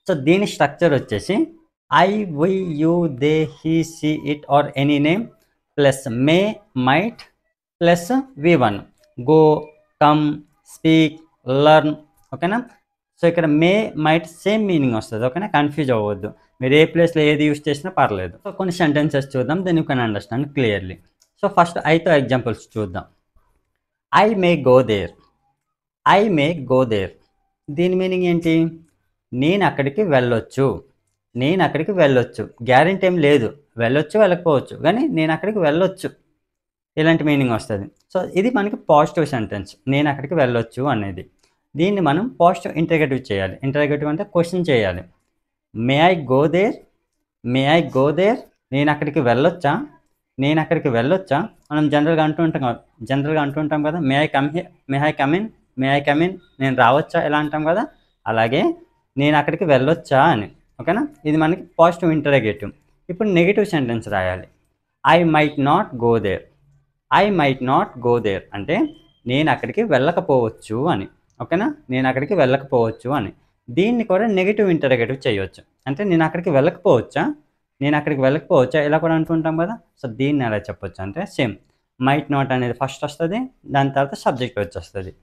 So దీని structure వచ్చేసి I, we, you, they, he, she, it or any name plus may, might plus V1 go, come, speak, learn. ఓకేనా? So ఇక్కడ may, might same meaning వస్తుంది. ఓకేనా? Confuse అవ్వద్దు. మీరు ఏ ప్లేస్లో ఏది యూస్ చేసినా పర్లేదు. సో కొన్ని సెంటెన్సెస్ చూద్దాం, then you can understand clearly. So first ఐతో ఎగ్జాంపుల్స్ చూద్దాం. I may go there. I may go there. దీని మీనింగ్ ఏంటి? నేను అక్కడికి వెళ్ళొచ్చు. నేను అక్కడికి వెళ్ళొచ్చు. గ్యారెంటీ ఏం లేదు, వెళ్ళొచ్చు వెళ్ళకపోవచ్చు, కానీ నేను అక్కడికి వెళ్ళొచ్చు ఇలాంటి మీనింగ్ వస్తుంది. సో ఇది మనకి పాజిటివ్ సెంటెన్స్, నేను అక్కడికి వెళ్ళొచ్చు అనేది. దీన్ని మనం పాజిటివ్ ఇంటరగేటివ్ చేయాలి. ఇంటరగేటివ్ అంటే క్వశ్చన్ చేయాలి. May I go there, may I go there. నేను అక్కడికి వెళ్ళొచ్చా, నేను అక్కడికి వెళ్ళొచ్చా. మనం జనరల్గా అంటూ ఉంటాం కదా, may I come here, may I come in, may I come in. నేను రావచ్చా ఇలా అంటాం కదా, అలాగే నేను అక్కడికి వెళ్ళొచ్చా అని. ఓకేనా? ఇది మనకి పాజిటివ్ ఇంటరగేటివ్. ఇప్పుడు నెగిటివ్ సెంటెన్స్ రాయాలి. I might not go there. I might not go there అంటే నేను అక్కడికి వెళ్ళకపోవచ్చు అని. ఓకేనా? నేను అక్కడికి వెళ్ళకపోవచ్చు అని. దీన్ని కూడా నెగిటివ్ ఇంటరగేటివ్ చేయవచ్చు. అంటే నేను అక్కడికి వెళ్ళకపోవచ్చా, నేను అక్కడికి వెళ్ళకపోవచ్చా ఇలా కూడా అంటుంటాం కదా. సో దీన్ని ఎలా చెప్పొచ్చు అంటే సేమ్, మైట్ నాట్ అనేది ఫస్ట్ వస్తుంది, దాని తర్వాత సబ్జెక్ట్ వచ్చేస్తుంది.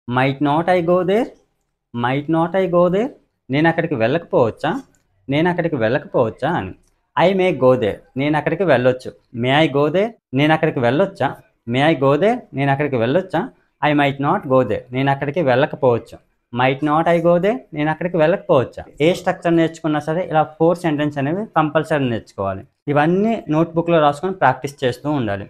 Might not I go there, might not I go there. నేను అక్కడికి వెళ్ళకపోవచ్చా, నేను అక్కడికి వెళ్ళకపోవచ్చా అని. ఐ మే గో దేర్, నేను అక్కడికి వెళ్ళొచ్చు. మే ఐ గో దేర్, నేను అక్కడికి వెళ్ళొచ్చా. మే ఐ గో దేర్, నేను అక్కడికి వెళ్ళొచ్చా. I might not go there, నేను అక్కడికి వెళ్ళకపోవచ్చు. Might not I go there, నేను అక్కడికి వెళ్ళకపోవచ్చా. ఏ స్ట్రక్చర్ నేర్చుకున్నా సరే ఇలా 4 సెంటెన్స్ అనేవి కంపల్సరీ నేర్చుకోవాలి. ఇవన్నీ నోట్బుక్లో రాసుకొని ప్రాక్టీస్ చేస్తూ ఉండాలి.